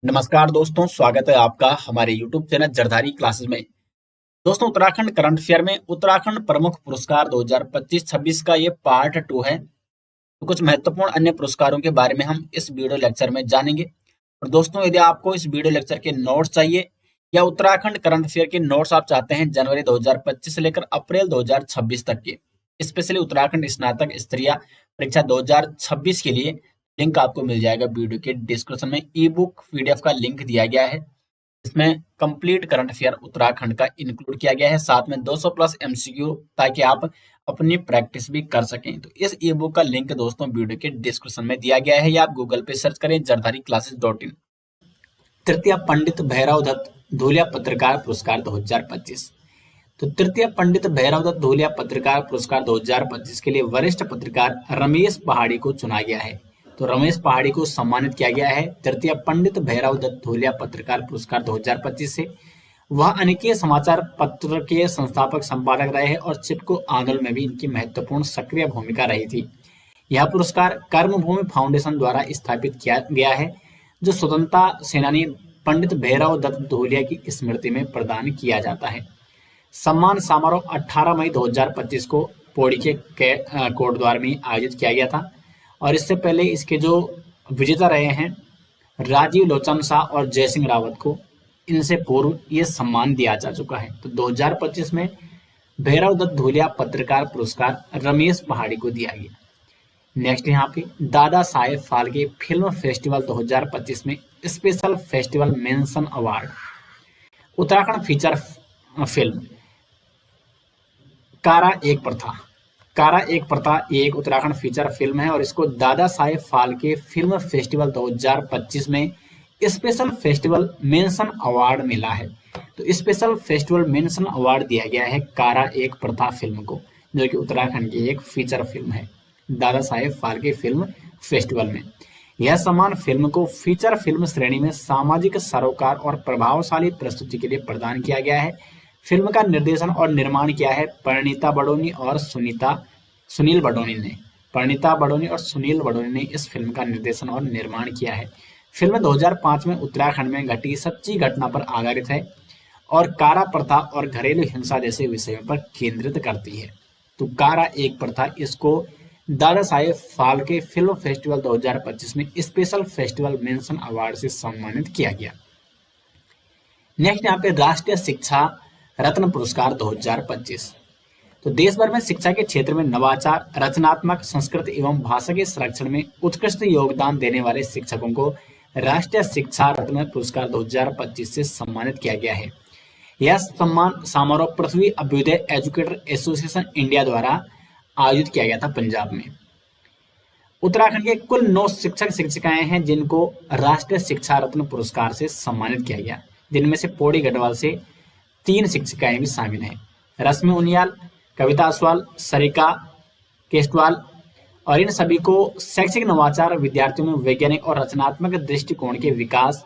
नमस्कार दोस्तों, स्वागत है आपका हमारे YouTube चैनल जरधारी क्लासेस में। दोस्तों, उत्तराखंड करंट अफेयर में उत्तराखंड प्रमुख पुरस्कार 2025-26 का ये पार्ट 2 है। तो कुछ महत्वपूर्ण अन्य पुरस्कारों के बारे में हम इस वीडियो लेक्चर में जानेंगे। और दोस्तों, यदि आपको इस वीडियो लेक्चर के नोट्स चाहिए या उत्तराखंड करंट अफेयर के नोट्स आप चाहते हैं जनवरी 2025 से लेकर अप्रैल 2026 तक के, स्पेशली उत्तराखंड स्नातक स्तरीय परीक्षा 2026 के लिए, लिंक आपको मिल जाएगा वीडियो के डिस्क्रिप्शन में। ई बुक पीडीएफ का लिंक दिया गया है। इसमें कंप्लीट करंट अफेयर उत्तराखंड का इंक्लूड किया गया है, साथ में 200 प्लस एमसीक्यू, ताकि आप अपनी प्रैक्टिस भी कर सकें। तो इस ई बुक का लिंक दोस्तों वीडियो के डिस्क्रिप्शन में दिया गया है, या आप गूगल पे सर्च करें जरधारी तृतीय पंडित भैरव दत्त धूलिया पत्रकार पुरस्कार 2025। तो तृतीय पंडित भैरव दत्त धूलिया पत्रकार पुरस्कार 2025 के लिए वरिष्ठ पत्रकार रमेश पहाड़ी को चुना गया है। तो रमेश पहाड़ी को सम्मानित किया गया है तृतीय पंडित भैरव दत्त धूलिया पत्रकार पुरस्कार 2025 से। वह अनेकीय समाचार पत्र के संस्थापक संपादक रहे हैं और चिपको आंदोलन में भी इनकी महत्वपूर्ण सक्रिय भूमिका रही थी। यह पुरस्कार कर्मभूमि फाउंडेशन द्वारा स्थापित किया गया है, जो स्वतंत्रता सेनानी पंडित भैरव दत्त धूलिया की स्मृति में प्रदान किया जाता है। सम्मान समारोह 18 मई 2025 को पौड़ी के कोटद्वार में आयोजित किया गया था, और इससे पहले इसके जो विजेता रहे हैं राजीव लोचन शाह और जयसिंह रावत को, इनसे पूर्व ये सम्मान दिया जा चुका है। तो 2025 में भैरव दत्त धूलिया पत्रकार पुरस्कार रमेश पहाड़ी को दिया गया। नेक्स्ट यहाँ पे दादा साहेब फाल्के फिल्म फेस्टिवल 2025 में special festival mention award. Uttarakhand feature film कारा एक प्रथा एक उत्तराखंड फीचर फिल्म है, और इसको दादा साहेब फाल्के फिल्म फेस्टिवल 2025 में स्पेशल फेस्टिवल मेंशन अवार्ड मिला है। तो स्पेशल फेस्टिवल मेंशन अवार्ड दिया गया है कारा एक प्रथा फिल्म को, जो कि उत्तराखंड की एक फीचर फिल्म है दादा साहेब फाल्के फिल्म फेस्टिवल में। यह सम्मान फिल्म को फीचर फिल्म श्रेणी में सामाजिक सरोकार और प्रभावशाली प्रस्तुति के लिए प्रदान किया गया है। फिल्म का निर्देशन और निर्माण किया है परिणीता बडोनी और सुनील बडोनी ने। परिणीता बडोनी और सुनील बडोनी ने इस फिल्म का निर्देशन और निर्माण किया है। फिल्म 2005 में उत्तराखंड में घटी सच्ची घटना पर आधारित है और कारा प्रथा और घरेलू हिंसा जैसे विषयों पर केंद्रित करती है। तो कारा एक प्रथा, इसको दादा साहेब फाल्के फिल्म फेस्टिवल 2025 में स्पेशल फेस्टिवल मेंशन अवार्ड से सम्मानित किया गया। नेक्स्ट यहाँ पे राष्ट्रीय शिक्षा रत्न पुरस्कार 2025। तो देश भर में शिक्षा के क्षेत्र में नवाचार, रचनात्मक, संस्कृति एवं भाषा के संरक्षण में उत्कृष्ट योगदान देने वाले शिक्षकों को राष्ट्रीय शिक्षा रत्न पुरस्कार 2025 से सम्मानित किया गया है। यह सम्मान समारोह पृथ्वी अभ्युदय एजुकेटर एसोसिएशन इंडिया द्वारा आयोजित किया गया था पंजाब में। उत्तराखंड के कुल 9 शिक्षक शिक्षिकाएं हैं जिनको राष्ट्रीय शिक्षा रत्न पुरस्कार से सम्मानित किया गया, जिनमें से पौड़ी गढ़वाल से 3 शिक्षिकाएं भी शामिल हैं, रश्मि उनियाल, कविता असवाल, सरिका केस्टवाल। और इन सभी को शैक्षिक नवाचार, विद्यार्थियों में वैज्ञानिक और रचनात्मक दृष्टिकोण के विकास,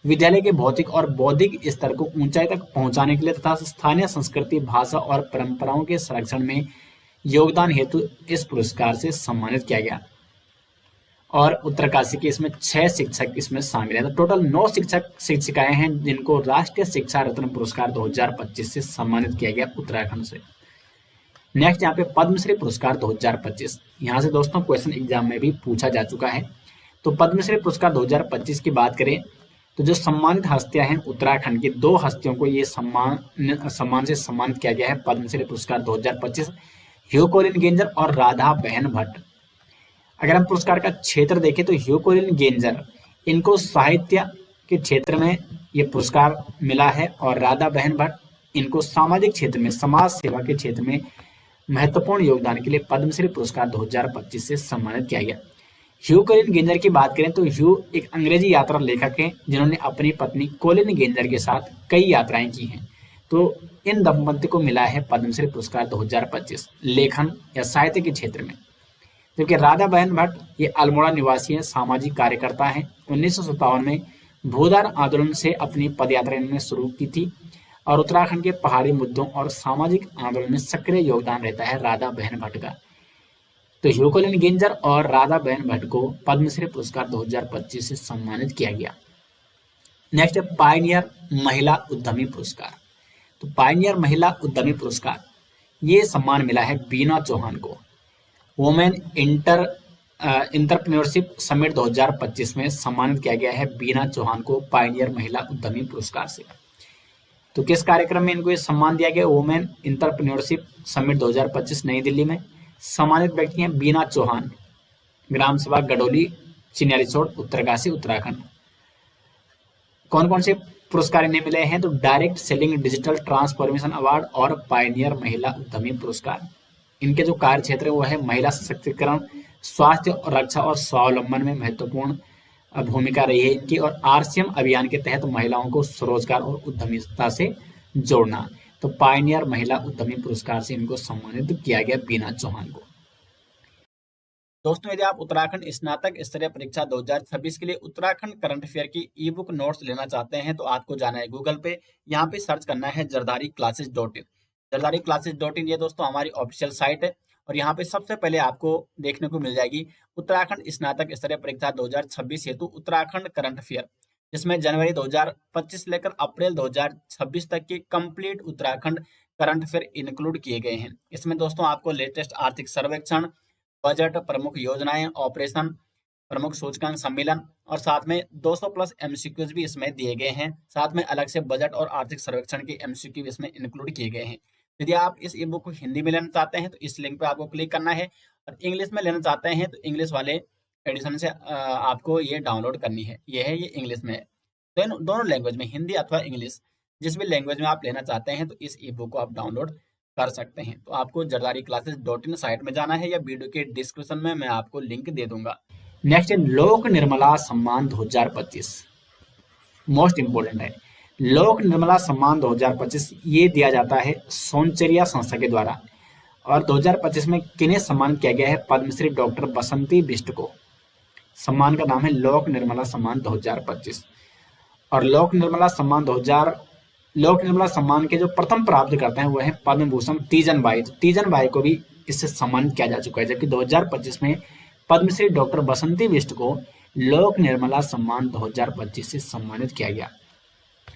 विद्यालय के भौतिक और बौद्धिक स्तर को ऊंचाई तक पहुंचाने के लिए तथा स्थानीय संस्कृति, भाषा और परंपराओं के संरक्षण में योगदान हेतु इस पुरस्कार से सम्मानित किया गया। और उत्तरकाशी के इसमें 6 शिक्षक इसमें शामिल है। तो टोटल 9 शिक्षक शिक्षिकाएं हैं जिनको राष्ट्रीय शिक्षा रत्न पुरस्कार 2025 से सम्मानित किया गया उत्तराखंड से। नेक्स्ट यहाँ पे पद्मश्री पुरस्कार 2025। यहाँ से दोस्तों क्वेश्चन एग्जाम में भी पूछा जा चुका है। तो पद्मश्री पुरस्कार 2025 की बात करें तो जो सम्मानित हस्तियां हैं, उत्तराखंड की 2 हस्तियों को ये सम्मान से सम्मानित किया गया है पद्मश्री पुरस्कार 2025, ह्यू कोलिन गेंजर और राधा बहन भट्ट। अगर हम पुरस्कार का क्षेत्र देखें तो ह्यू कोलिन गेंजर, इनको साहित्य के क्षेत्र में ये पुरस्कार मिला है, और राधा बहन भट्ट इनको सामाजिक क्षेत्र में, समाज सेवा के क्षेत्र में महत्वपूर्ण योगदान के लिए पद्मश्री पुरस्कार 2025 से सम्मानित किया गया। ह्यू कोलिन गेंजर की बात करें तो ह्यू एक अंग्रेजी यात्रा लेखक हैं जिन्होंने अपनी पत्नी कोलिन गेंजर के साथ कई यात्राएं की हैं। तो इन दंपति को मिला है पद्मश्री पुरस्कार 2025 लेखन या साहित्य के क्षेत्र में। जबकि राधा बहन भट्ट ये अल्मोड़ा निवासी हैं, सामाजिक कार्यकर्ता हैं। 1957 में भूदान आंदोलन से अपनी पदयात्रा इन्होंने शुरू की थी, और उत्तराखंड के पहाड़ी मुद्दों और सामाजिक आंदोलन में सक्रिय योगदान रहता है राधा बहन भट्ट का। तो ह्यू कोलिन गेंजर और राधा बहन भट्ट को पद्मश्री पुरस्कार 2025 से सम्मानित किया गया। नेक्स्ट है पायनियर महिला उद्यमी पुरस्कार। तो पायनियर महिला उद्यमी पुरस्कार ये सम्मान मिला है बीना चौहान को। वुमेन इंटरप्रेन्योरशिप समिट 2025 में सम्मानित किया गया है बीना चौहान को पायनियर महिला उद्यमी पुरस्कार से। तो किस कार्यक्रम में इनको ये सम्मान दिया गया? वुमेन इंटरप्रेन्योरशिप समिट 2025 नई दिल्ली में। सम्मानित व्यक्ति हैं बीना चौहान, ग्राम सभा गडोली, चिन्यालीसोड़, उत्तरकाशी, उत्तराखंड। कौन कौन से पुरस्कार इन्हें मिले हैं? तो direct selling digital transformation award और पायनियर महिला उद्यमी पुरस्कार। इनके जो कार्य क्षेत्र है वो है महिला सशक्तिकरण, स्वास्थ्य और रक्षा और स्वावलंबन में महत्वपूर्ण भूमिका रही है इनकी, और आरसीएम अभियान के तहत महिलाओं को स्वरोजगार और उद्यमिता से जोड़ना। तो पायनियर महिला उद्यमी पुरस्कार से इनको सम्मानित किया गया बीना चौहान को। दोस्तों, यदि आप उत्तराखंड स्नातक स्तरीय परीक्षा 2026 के लिए उत्तराखंड करंट अफेयर की ई बुक नोट्स लेना चाहते हैं तो आपको जाना है गूगल पे, यहाँ पे सर्च करना है jardari-classes.in। jardari-classes.in ये दोस्तों हमारी ऑफिशियल साइट है, और यहाँ पे सबसे पहले आपको देखने को मिल जाएगी उत्तराखंड स्नातक स्तरीय परीक्षा 2026 हेतु उत्तराखंड करंट अफेयर, जिसमें जनवरी 2025 से लेकर अप्रैल 2026 तक के complete Uttarakhand current affair include किए गए हैं। इसमें दोस्तों आपको लेटेस्ट आर्थिक सर्वेक्षण, बजट, प्रमुख योजनाएं, ऑपरेशन, प्रमुख सूचकांक सम्मेलन और साथ में 200 प्लस एमसीक्यूज भी इसमें दिए गए हैं। साथ में अलग से बजट और आर्थिक सर्वेक्षण के एमसीक्यू इसमें इंक्लूड किए गए हैं। यदि आप इस ई बुक को हिंदी में लेना चाहते हैं तो इस लिंक पे आपको क्लिक करना है, और इंग्लिश में लेना चाहते हैं तो इंग्लिश वाले एडिशन से आपको ये डाउनलोड करनी है। ये है, ये इंग्लिश में है, दोनों लैंग्वेज में, हिंदी अथवा इंग्लिश, जिस भी लैंग्वेज में आप लेना चाहते हैं तो इस ई बुक को आप डाउनलोड कर सकते हैं। तो आपको jardari-classes.in साइट में जाना है, या वीडियो के डिस्क्रिप्शन में मैं आपको लिंक दे दूंगा। नेक्स्ट है लोक निर्मला सम्मान 2025, मोस्ट इंपोर्टेंट है। लोक निर्मला सम्मान 2025 ये दिया जाता है सोनचरिया संस्था के द्वारा, और 2025 में किन्हें सम्मान किया गया है? पद्मश्री डॉक्टर बसंती बिष्ट को। सम्मान का नाम है लोक निर्मला सम्मान 2025। और लोक निर्मला सम्मान के जो प्रथम प्राप्त करते हैं वो है पद्म भूषण तीजन बाई। तीजन बाई को भी इससे सम्मानित किया जा चुका है, जबकि 2025 में पद्मश्री डॉक्टर बसंती बिष्ट को लोक निर्मला सम्मान 2025 से सम्मानित किया गया।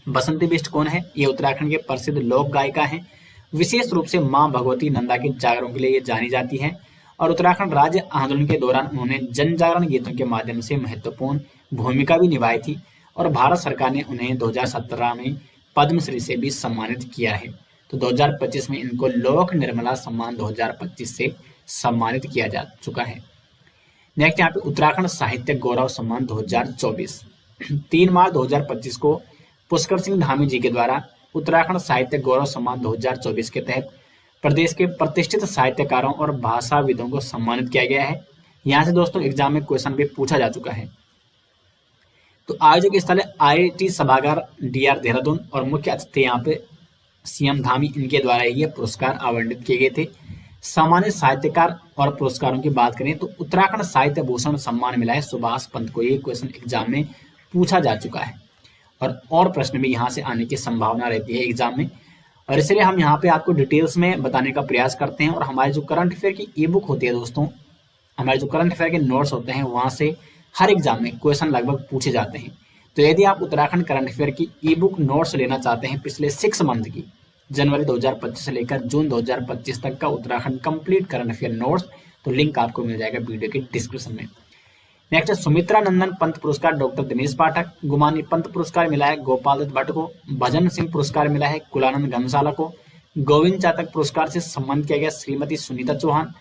बसंती बिष्ट कौन है? ये उत्तराखंड के प्रसिद्ध लोक गायिका हैं। विशेष रूप से मां भगवती नंदा के जागरण के लिए ये जानी जाती है, और उत्तराखंड राज्य आंदोलन के दौरान उन्होंने जन जागरण गीतों के माध्यम से महत्वपूर्ण भूमिका भी निभाई थी, और भारत सरकार ने उन्हें 2017 में पद्मश्री से भी सम्मानित किया है। तो 2025 में इनको लोक निर्मला सम्मान 2025 से सम्मानित किया जा चुका है। नेक्स्ट यहाँ पे उत्तराखंड साहित्य गौरव सम्मान 2024। 3 मार्च 2025 को पुष्कर सिंह धामी जी के द्वारा उत्तराखंड साहित्य गौरव सम्मान 2024 के तहत प्रदेश के प्रतिष्ठित साहित्यकारों और भाषाविदों को सम्मानित किया गया है। यहाँ से दोस्तों एग्जाम में क्वेश्चन भी पूछा जा चुका है। तो आयोजक स्थल है IIT सभागार DR देहरादून, और मुख्य अतिथि यहाँ पे CM धामी, इनके द्वारा ये पुरस्कार आवंटित किए गए थे। सामान्य साहित्यकार और पुरस्कारों की बात करें तो उत्तराखंड साहित्य भूषण सम्मान मिला है सुभाष पंत को। ये क्वेश्चन एग्जाम में पूछा जा चुका है, और प्रश्न भी यहाँ से आने की संभावना रहती है एग्जाम में, और इसलिए हम यहाँ पे आपको डिटेल्स में बताने का प्रयास करते हैं। और हमारे जो करंट अफेयर की ई बुक होती है दोस्तों, हमारे जो करंट अफेयर के नोट्स होते हैं वहाँ से हर एग्जाम में क्वेश्चन लगभग पूछे जाते हैं। तो यदि आप उत्तराखंड करंट अफेयर की ई बुक नोट्स लेना चाहते हैं पिछले 6 मंथ की, जनवरी 2025 से लेकर जून 2025 तक का Uttarakhand complete current affair notes, तो लिंक आपको मिल जाएगा वीडियो के डिस्क्रिप्शन में। नेक्स्ट है सुमित्रा नंदन पंत पुरस्कार डॉक्टर दिनेश पाठक। गुमानी पंत पुरस्कार मिला है गोपाल दत्त भट्ट को। भजन सिंह पुरस्कार मिला है कुलानंद घनसाला को। गोविंद चातक पुरस्कार से सम्मानित किया गया श्रीमती सुनीता चौहान।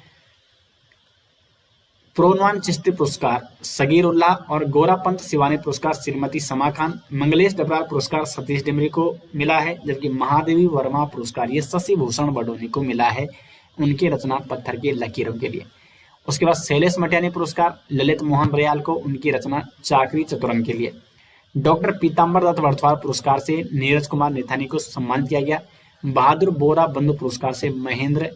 प्रोनवान चिश्ती पुरस्कार सगीर उल्लाह, और गोरा पंत सिवानी पुरस्कार श्रीमती समा खान। मंगलेश डबराल पुरस्कार सतीश डिमरी को मिला है, जबकि महादेवी वर्मा पुरस्कार ये शशि भूषण बडोनी को मिला है उनकी रचना पत्थर की लकीरों के लिए। उसके बाद शैलेश मटियानी पुरस्कार ललित मोहन बरियाल को उनकी रचना चाकरी चतुरंग के लिए। डॉक्टर पीताम्बर दत्त वर्धवाल पुरस्कार से नीरज कुमार निथानी को सम्मानित किया गया। बहादुर बोरा बंधु पुरस्कार से महेंद्र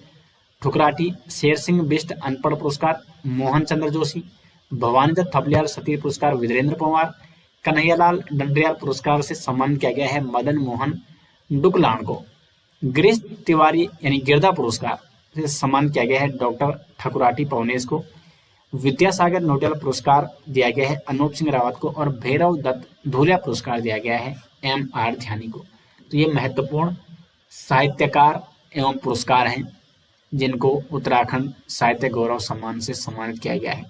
ठुकराठी। शेर सिंह बिष्ट अनपढ़ पुरस्कार मोहन चंद्र जोशी। भवानी दत्त थपलियाल सतीर पुरस्कार वीरेंद्र पवार। कन्हैयालाल डंडरियाल पुरस्कार से सम्मानित किया गया है मदन मोहन डुकलाण को। गिरीश तिवारी यानी गिरधा पुरस्कार से सम्मानित किया गया है डॉक्टर ठकुराठी पवनेश को। विद्यासागर नोबेल पुरस्कार दिया गया है अनूप सिंह रावत को, और भैरव दत्त धुलिया पुरस्कार दिया गया है M.R. ध्यानी को। तो ये महत्वपूर्ण साहित्यकार एवं पुरस्कार हैं जिनको उत्तराखंड साहित्य गौरव सम्मान से सम्मानित किया गया है।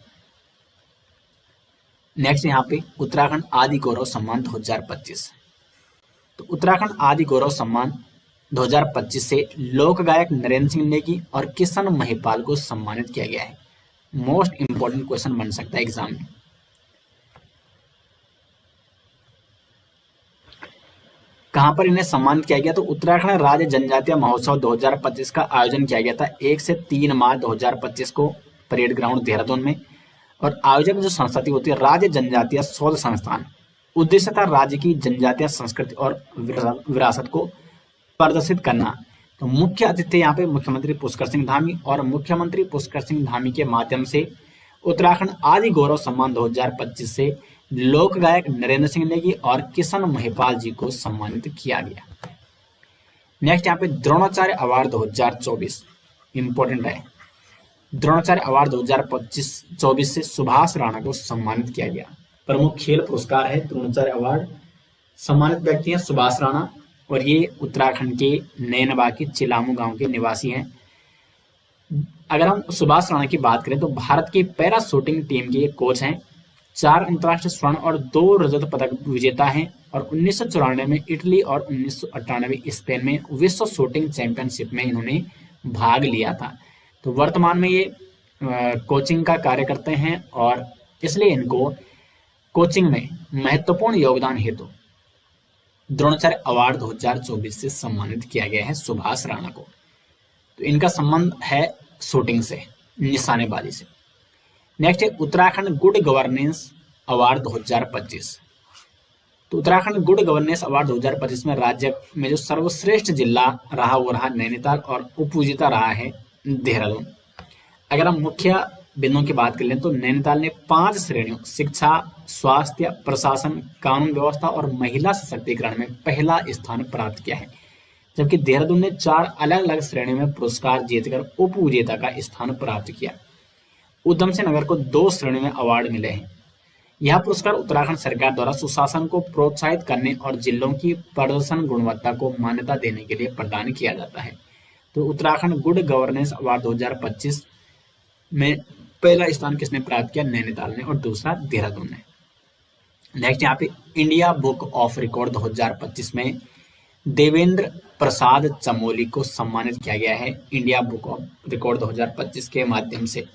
नेक्स्ट यहाँ पे उत्तराखंड आदि गौरव सम्मान 2025। तो उत्तराखंड आदि गौरव सम्मान 2025 से लोक गायक नरेंद्र सिंह नेगी और किशन महिपाल को सम्मानित किया गया है। मोस्ट इंपोर्टेंट क्वेश्चन बन सकता है एग्जाम में। कहां पर इन्हें सम्मानित किया गया? तो उत्तराखंड राज्य जनजातीय महोत्सव 2025 का आयोजन किया गया था 1 से 3 मार्च 2025 को परेड ग्राउंड देहरादून में। और आयोजक जो संस्था थी होती है राज्य जनजातीय शोध संस्थान। उद्देश्य था राज्य की जनजातीय संस्कृति और विरासत को प्रदर्शित करना। तो मुख्य अतिथि यहाँ पे मुख्यमंत्री पुष्कर सिंह धामी, और मुख्यमंत्री पुष्कर सिंह धामी के माध्यम से उत्तराखंड आदि गौरव सम्मान 2025 से लोक गायक नरेंद्र सिंह नेगी और किशन महिपाल जी को सम्मानित किया गया। नेक्स्ट यहाँ पे द्रोणाचार्य अवार्ड 2024 इंपॉर्टेंट है। द्रोणाचार्य अवार्ड 2025-24 से सुभाष राणा को सम्मानित किया गया। प्रमुख खेल पुरस्कार है द्रोणाचार्य अवार्ड। सम्मानित व्यक्ति हैं सुभाष राणा, और ये उत्तराखंड के नैनवा के चिलामू गांव के निवासी हैं। अगर हम सुभाष राणा की बात करें तो भारत की पैरा शूटिंग टीम के कोच हैं। 4 अंतर्राष्ट्रीय स्वर्ण और 2 रजत पदक विजेता हैं, और 1994 में इटली और 1998 स्पेन में विश्व शूटिंग चैंपियनशिप में इन्होंने भाग लिया था। तो वर्तमान में ये कोचिंग का कार्य करते हैं, और इसलिए इनको कोचिंग में महत्वपूर्ण योगदान हेतु द्रोणाचार्य अवार्ड 2024 से सम्मानित किया गया है सुभाष राणा को। तो इनका संबंध है शूटिंग से, निशानेबाजी से। नेक्स्ट है उत्तराखंड गुड गवर्नेंस अवार्ड 2025। तो उत्तराखंड गुड गवर्नेंस अवार्ड 2025 में राज्य में जो सर्वश्रेष्ठ जिला रहा वो रहा नैनीताल, और उपविजेता रहा है देहरादून। अगर हम मुख्य बिंदुओं की बात कर लें तो नैनीताल ने 5 श्रेणियों शिक्षा, स्वास्थ्य, प्रशासन, कानून व्यवस्था और महिला सशक्तिकरण में पहला स्थान प्राप्त किया है, जबकि देहरादून ने 4 अलग अलग श्रेणियों में पुरस्कार जीतकर उप विजेता का स्थान प्राप्त किया। उधम सिंह नगर को 2 श्रेणियों में अवार्ड मिले हैं। यह पुरस्कार उत्तराखंड सरकार द्वारा सुशासन को प्रोत्साहित करने और जिलों की प्रदर्शन गुणवत्ता को मान्यता देने के लिए प्रदान किया जाता है। तो उत्तराखंड गुड गवर्नेंस अवार्ड 2025 में पहला स्थान किसने प्राप्त किया? नैनीताल ने, और दूसरा देहरादून ने। नेक्स्ट यहाँ पे इंडिया बुक ऑफ रिकॉर्ड 2025 में देवेंद्र प्रसाद चमोली को सम्मानित किया गया है। इंडिया बुक ऑफ रिकॉर्ड 2025 के माध्यम से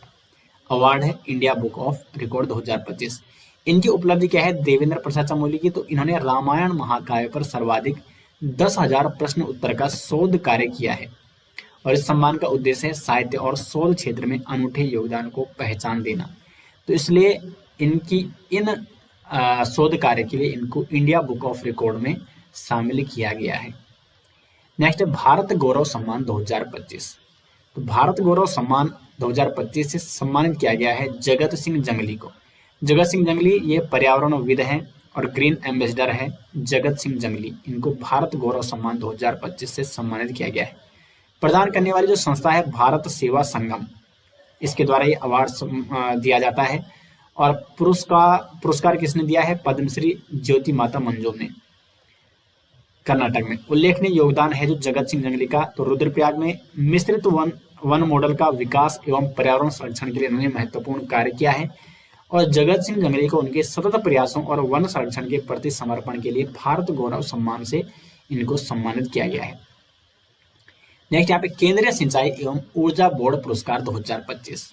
अवार्ड है इंडिया बुक ऑफ रिकॉर्ड 2025। इनकी उपलब्धि क्या है देवेंद्र प्रसाद चमोली की? तो इन्होंने रामायण महाकाव्य पर सर्वाधिक 10,000 प्रश्न उत्तर का शोध कार्य किया है, और इस सम्मान का उद्देश्य है साहित्य और शोध क्षेत्र में अनूठे योगदान को पहचान देना। तो इसलिए इनकी इन शोध कार्य के लिए इनको इंडिया बुक ऑफ रिकॉर्ड में शामिल किया गया है। नेक्स्ट है भारत गौरव सम्मान 2025। तो भारत गौरव सम्मान 2025 से सम्मानित किया गया है जगत सिंह जंगली को। जगत सिंह जंगली ये पर्यावरणविद हैं और ग्रीन एम्बेसडर है जगत सिंह जंगली। इनको भारत गौरव सम्मान 2025 से सम्मानित किया गया है। प्रदान करने वाली जो संस्था है भारत सेवा संगम, इसके द्वारा ये अवार्ड दिया जाता है। और पुरस्कार किसने दिया है? पद्मश्री ज्योति माता मंजूम ने, कर्नाटक में। उल्लेखनीय योगदान है जो जगत सिंह जंगली का। तो रुद्रप्रयाग में मिश्रित वन मॉडल का विकास एवं पर्यावरण संरक्षण के लिए उन्होंने महत्वपूर्ण कार्य किया है, और जगत सिंह जंगली को उनके सतत प्रयासों और वन संरक्षण के प्रति समर्पण के लिए भारत गौरव सम्मान से इनको सम्मानित किया गया है। नेक्स्ट यहाँ पे केंद्रीय सिंचाई एवं ऊर्जा बोर्ड पुरस्कार 2025।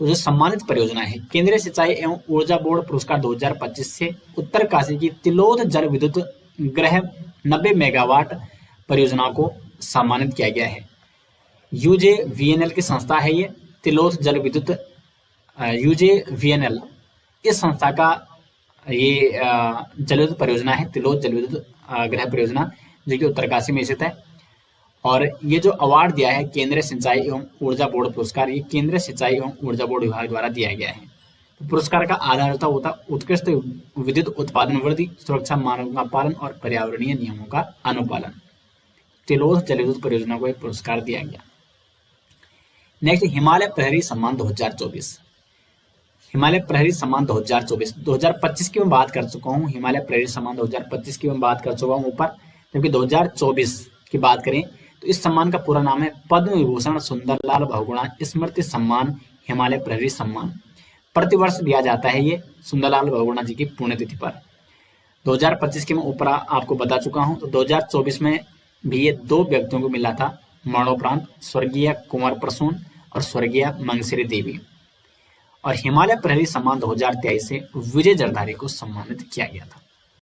तो जो सम्मानित परियोजना है केंद्रीय सिंचाई एवं ऊर्जा बोर्ड पुरस्कार 2025 से उत्तरकाशी की तिलोद जल विद्युत ग्रह 90 मेगावाट परियोजना को सम्मानित किया गया है। UJVNL की संस्था है ये तिलोद जल विद्युत UJVNL, इस संस्था का ये जल विद्युत परियोजना है तिलोद जल विद्युत ग्रह परियोजना, जो कि उत्तरकाशी में स्थित है। और ये जो अवार्ड दिया है केंद्रीय सिंचाई एवं ऊर्जा बोर्ड पुरस्कार, ये केंद्रीय सिंचाई एवं ऊर्जा बोर्ड विभाग द्वारा दिया गया है। तो पुरस्कार का आधार होता उत्कृष्ट विद्युत उत्पादन वृद्धि, सुरक्षा मानकों का पालन और पर्यावरणीय नियमों का अनुपालन। तिलोद जल विद्युत परियोजना को एक पुरस्कार दिया गया। नेक्स्ट हिमालय प्रहरी सम्मान 2024। हिमालय प्रहरी सम्मान 2024, 2025 की मैं बात कर चुका हूँ, हिमालय प्रहरी सम्मान 2025 की मैं बात कर चुका हूँ ऊपर। जबकि 2024 की बात करें तो इस सम्मान का पूरा नाम है पद्म विभूषण सुंदरलाल बहुगुणा स्मृति सम्मान हिमालय प्रहरी सम्मान। प्रतिवर्ष दिया जाता है ये सुंदरलाल बहुगुणा जी की पुण्यतिथि पर। 2025 की मैं ऊपर आपको बता चुका हूँ, तो 2024 में भी ये 2 व्यक्तियों को मिला था मरणोपरांत, स्वर्गीय कुंवर प्रसून और स्वर्गीय मंगसिरी देवी। और हिमालय प्रहरी सम्मान 2023 से विजय जरदारी को सम्मानित किया गया था।